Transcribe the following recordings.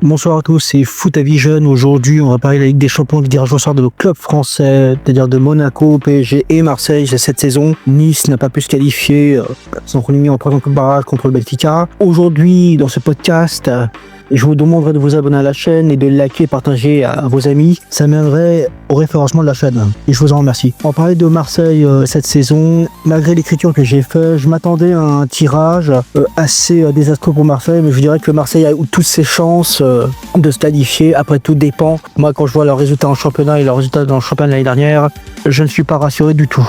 Bonsoir à tous, c'est Foot-A-Vision. Aujourd'hui, on va parler de la Ligue des Champions, du tirage au sort de nos clubs français, c'est-à-dire de Monaco, PSG et Marseille cette saison. Nice n'a pas pu se qualifier, sans remis en troisième coup de barrage contre le Benfica. Aujourd'hui, dans ce podcast, je vous demanderai de vous abonner à la chaîne et de liker et partager à vos amis. Ça m'aiderait au référencement de la chaîne. Et je vous en remercie. On parlait de Marseille cette saison. Malgré l'écriture que j'ai faite, je m'attendais à un tirage assez désastreux pour Marseille. Mais je dirais que Marseille a eu toutes ses chances de se qualifier. Après, tout dépend. Moi, quand je vois leurs résultats en championnat et leurs résultats dans le championnat de l'année dernière, je ne suis pas rassuré du tout.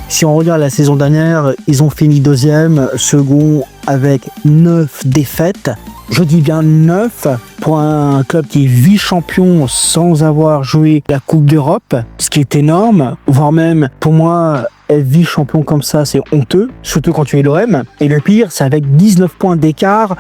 Si on regarde la saison dernière, ils ont fini deuxième, second avec 9 défaites. Je dis bien 9 pour un club qui est vice-champion sans avoir joué la Coupe d'Europe, ce qui est énorme, voire même pour moi, être vice-champion comme ça, c'est honteux, surtout quand tu es l'OM. Et le pire, c'est avec 19 points d'écart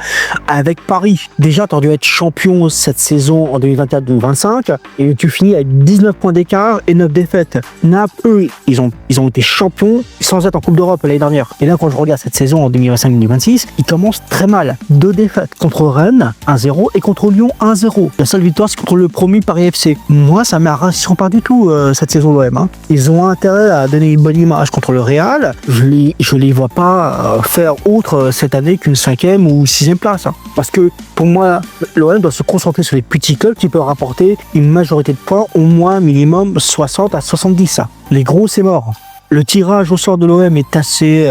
avec Paris. Déjà, tu aurais dû être champion cette saison en 2024-2025 et tu finis avec 19 points d'écart et 9 défaites. Naples, eux, ils ont été champions sans être en Coupe d'Europe l'année dernière. Et là, quand je regarde cette saison en 2025-2026, ils commencent très mal. 2 défaites contre Rennes, 1-0, et contre Lyon, 1-0. La seule victoire, c'est contre le promu Paris FC. Moi, ça ne m'arrache pas du tout cette saison de l'OM. Ils ont intérêt à donner une bonne image contre le Real. Je les vois pas faire autre cette année qu'une 5e ou 6e place. Parce que pour moi, l'OM doit se concentrer sur les petits clubs qui peuvent rapporter une majorité de points, au moins minimum 60 à 70. Les gros, c'est mort. Le tirage au sort de l'OM est assez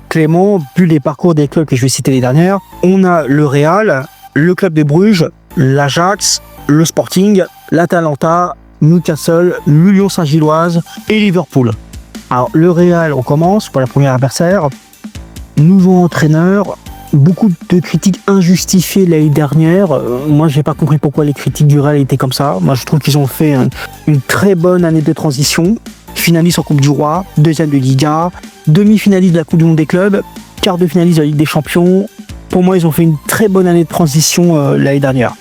clément, vu les parcours des clubs que je vais citer les dernières. On a le Real, le club de Bruges, l'Ajax, le Sporting, l'Atalanta, Newcastle, l'Union Saint-Gilloise et Liverpool. Alors, le Real, on commence pour la première adversaire. Nouveau entraîneur, beaucoup de critiques injustifiées l'année dernière. Moi, j'ai pas compris pourquoi les critiques du Real étaient comme ça. Moi, je trouve qu'ils ont fait une très bonne année de transition. Finaliste en Coupe du Roi, deuxième de Liga, demi-finaliste de la Coupe du Monde des clubs, quart de finaliste de la Ligue des Champions. Pour moi, ils ont fait une très bonne année de transition l'année dernière.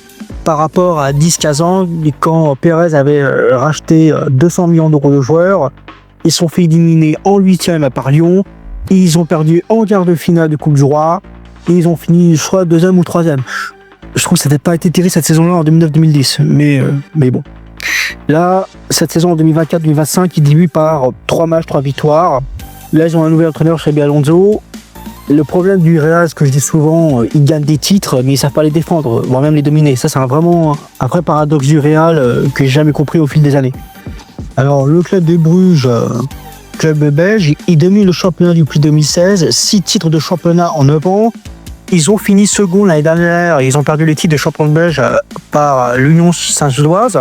Par rapport à 10-15 ans, quand Pérez avait racheté 200 millions d'euros de joueurs, ils sont fait éliminer en 8e par Lyon. Ils ont perdu en quart de finale de Coupe du Roi. Et ils ont fini, je crois, 2e ou 3e. Je trouve que ça n'a pas été terrible cette saison-là en 2009-2010. Mais bon. Là, cette saison en 2024-2025, ils débutent par 3 matchs, 3 victoires. Là, ils ont un nouvel entraîneur, Xabi Alonso. Le problème du Real, ce que je dis souvent, ils gagnent des titres, mais ils ne savent pas les défendre, voire même les dominer. Ça, c'est vraiment un vrai paradoxe du Real que j'ai jamais compris au fil des années. Alors, le club de Bruges, club belge, il domine le championnat depuis 2016, 6 titres de championnat en 9 ans. Ils ont fini second l'année dernière, ils ont perdu les titres de champion belge par l'Union Saint-Gilloise.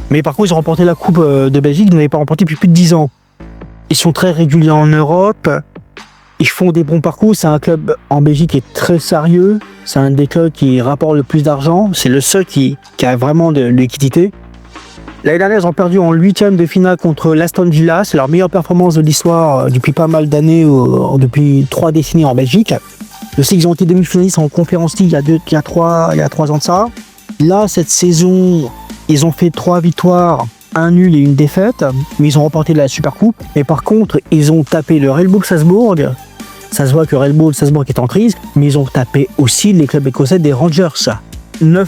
Mais par contre, ils ont remporté la Coupe de Belgique, ils n'avaient pas remporté depuis plus de 10 ans. Ils sont très réguliers en Europe, ils font des bons parcours, c'est un club en Belgique qui est très sérieux, c'est un des clubs qui rapporte le plus d'argent, c'est le seul qui a vraiment de liquidité. L'année dernière, ils ont perdu en 8e de finale contre l'Aston Villa. C'est leur meilleure performance de l'histoire depuis pas mal d'années, depuis 3 décennies en Belgique. Je sais qu'ils ont été demi-finalistes en Conference League il y a 3 ans de ça. Là, cette saison, ils ont fait 3 victoires, 1 nul et 1 défaite, mais ils ont remporté la Supercoupe. Et par contre, ils ont tapé le Red Bull Salzbourg. Ça se voit que Red Bull Salzbourg est en crise, mais ils ont tapé aussi les clubs écossais des Rangers. 9-1.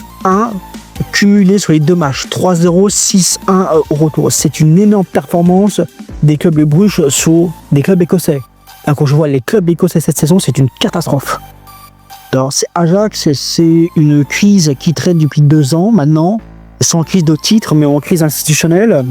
Cumulé sur les 2 matchs, 3-0, 6-1 au retour. C'est une énorme performance des clubs de Bruges sur des clubs écossais. Alors, quand je vois les clubs écossais cette saison, c'est une catastrophe. Alors, Ajax, c'est une crise qui traîne depuis 2 ans maintenant, sans crise de titre, mais en crise institutionnelle.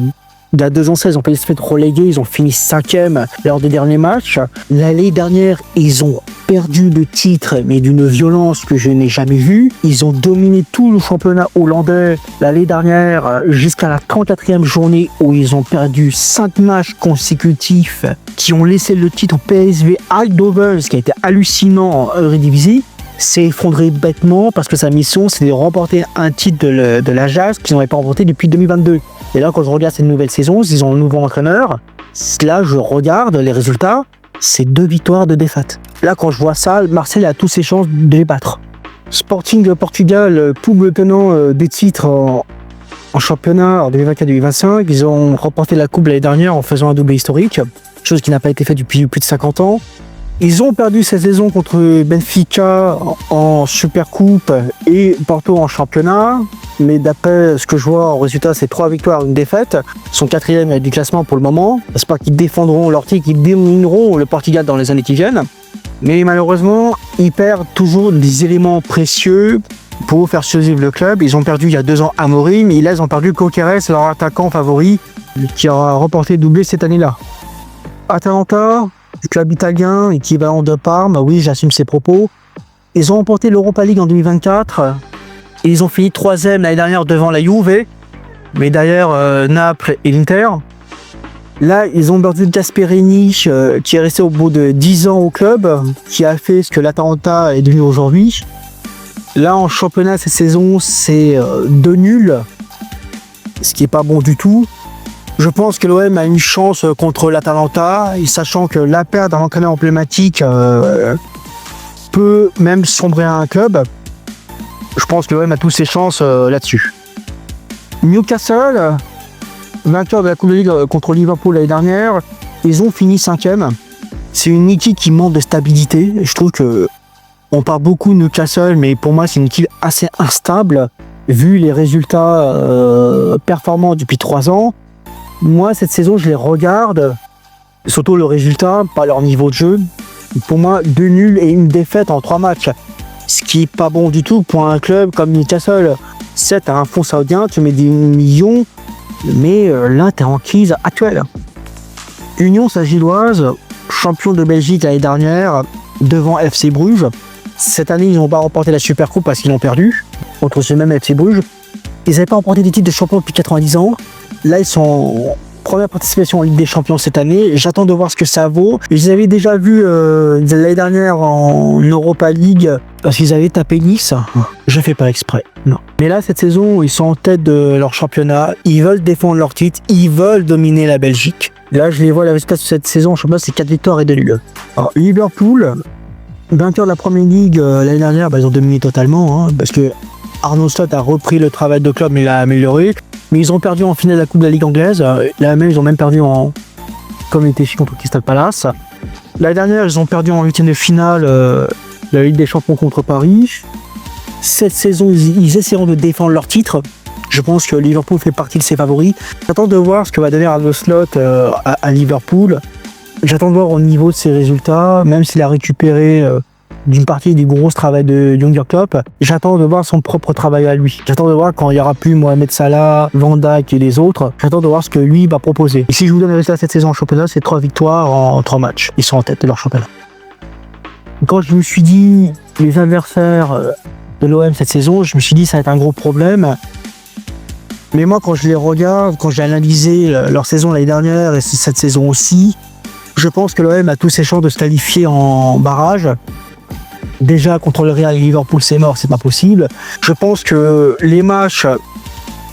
Il y a 2 ans, ils ont failli se faire reléguer, ils ont fini 5e lors des derniers matchs. L'année dernière, ils ont perdu le titre, mais d'une violence que je n'ai jamais vue. Ils ont dominé tout le championnat hollandais l'année dernière jusqu'à la 34e journée où ils ont perdu 5 matchs consécutifs qui ont laissé le titre au PSV Eindhoven, ce qui a été hallucinant en Eredivisie. S'est effondré bêtement parce que sa mission, c'est de remporter un titre de l'Ajax qu'ils n'avaient pas remporté depuis 2022. Et là, quand je regarde cette nouvelle saison, ils ont un nouveau entraîneur. Là, je regarde les résultats, c'est 2 victoires, 2 défaites. Là, quand je vois ça, Marseille a toutes ses chances de les battre. Sporting de Portugal, double tenant des titres en championnat en 2024-2025. Ils ont remporté la coupe l'année dernière en faisant un doublé historique, chose qui n'a pas été faite depuis plus de 50 ans. Ils ont perdu cette saison contre Benfica en Supercoupe et Porto en championnat. Mais d'après ce que je vois en résultat, c'est 3 victoires, 1 défaite. Ils sont 4e du classement pour le moment. J'espère qu'ils défendront leur titre, qu'ils domineront le Portugal dans les années qui viennent. Mais malheureusement, ils perdent toujours des éléments précieux pour faire survivre le club. Ils ont perdu il y a 2 ans Amorim, et là ils ont perdu Coquerez, leur attaquant favori, qui aura remporté le doublé cette année-là. Atalanta, club italien, équivalent de Parme, oui j'assume ces propos. Ils ont remporté l'Europa League en 2024, et ils ont fini 3e l'année dernière devant la Juve, mais derrière Naples et l'Inter. Là, ils ont perdu Gasperini, qui est resté au bout de 10 ans au club, qui a fait ce que l'Atalanta est devenu aujourd'hui. Là, en championnat, cette saison, c'est 2 nuls, ce qui n'est pas bon du tout. Je pense que l'OM a une chance contre l'Atalanta, sachant que la perte d'un entraîneur emblématique peut même sombrer à un club. Je pense que l'OM a toutes ses chances là-dessus. Newcastle, vainqueur de la Coupe de Ligue contre Liverpool l'année dernière, ils ont fini 5e. C'est une équipe qui manque de stabilité. Je trouve que on parle beaucoup de Newcastle, mais pour moi c'est une équipe assez instable vu les résultats performants depuis 3 ans. Moi cette saison je les regarde, surtout le résultat, pas leur niveau de jeu. Pour moi 2 nuls et 1 défaite en 3 matchs, ce qui est pas bon du tout pour un club comme Newcastle. Certes, t'as un fonds saoudien, tu mets des millions, mais là t'es en crise actuelle. Union Saint-Gilloise, champion de Belgique l'année dernière devant FC Bruges. Cette année ils n'ont pas remporté la Supercoupe parce qu'ils l'ont perdu contre ce même FC Bruges. Ils n'avaient pas remporté des titres de champion depuis 90 ans. Là ils sont en première participation en Ligue des Champions cette année. J'attends de voir ce que ça vaut. Je les avais déjà vus l'année dernière en Europa League parce qu'ils avaient tapé Nice. Je fais pas exprès, non. Mais là cette saison ils sont en tête de leur championnat. Ils veulent défendre leur titre. Ils veulent dominer la Belgique. Là je les vois, les résultats de cette saison en championnat c'est 4 victoires et 2 nuls. Alors Liverpool, vainqueur de la Premier League l'année dernière, ils ont dominé totalement, parce que Arnaud Slot a repris le travail de club mais l'a amélioré. Mais ils ont perdu en finale de la Coupe de la Ligue anglaise. Ils ont même perdu en Community Shield contre Crystal Palace. L'année dernière, ils ont perdu en 8e de finale la Ligue des Champions contre Paris. Cette saison, ils essaieront de défendre leur titre. Je pense que Liverpool fait partie de ses favoris. J'attends de voir ce que va donner Arnaud Slot à Liverpool. J'attends de voir au niveau de ses résultats, même s'il a récupéré d'une partie du gros travail de Jürgen Klopp. J'attends de voir son propre travail à lui. J'attends de voir quand il n'y aura plus Mohamed Salah, Van Dijk et les autres. J'attends de voir ce que lui va proposer. Et si je vous donne les résultats cette saison en championnat, c'est 3 victoires en 3 matchs. Ils sont en tête de leur championnat. Quand je me suis dit les adversaires de l'OM cette saison, je me suis dit ça va être un gros problème. Mais moi quand je les regarde, quand j'ai analysé leur saison l'année dernière et cette saison aussi, je pense que l'OM a tous ses chances de se qualifier en barrage. Déjà contre le Real et Liverpool c'est mort, c'est pas possible. Je pense que les matchs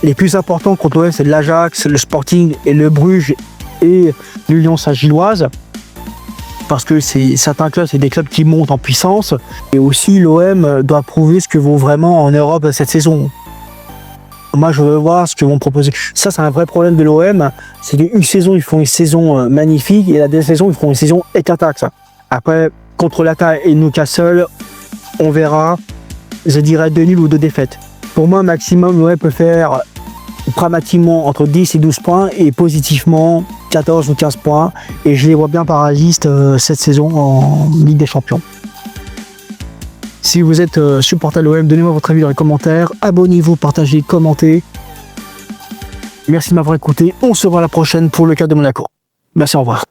les plus importants contre l'OM c'est l'Ajax, le Sporting et le Bruges et l'Union Saint-Gilloise. Parce que certains clubs, c'est des clubs qui montent en puissance. Et aussi l'OM doit prouver ce que vaut vraiment en Europe cette saison. Moi je veux voir ce que vont proposer. Ça c'est un vrai problème de l'OM. C'est qu'une saison ils font une saison magnifique et la deuxième saison ils feront une saison éclatante. Après contre l'Atalanta et Newcastle, on verra, je dirais 2 nuls ou 2 défaites. Pour moi, maximum, l'OM peut faire pragmatiquement entre 10 et 12 points et positivement 14 ou 15 points. Et je les vois bien paralystes cette saison en Ligue des Champions. Si vous êtes supporter de l'OM, donnez-moi votre avis dans les commentaires. Abonnez-vous, partagez, commentez. Merci de m'avoir écouté. On se voit la prochaine pour le cas de Monaco. Merci, au revoir.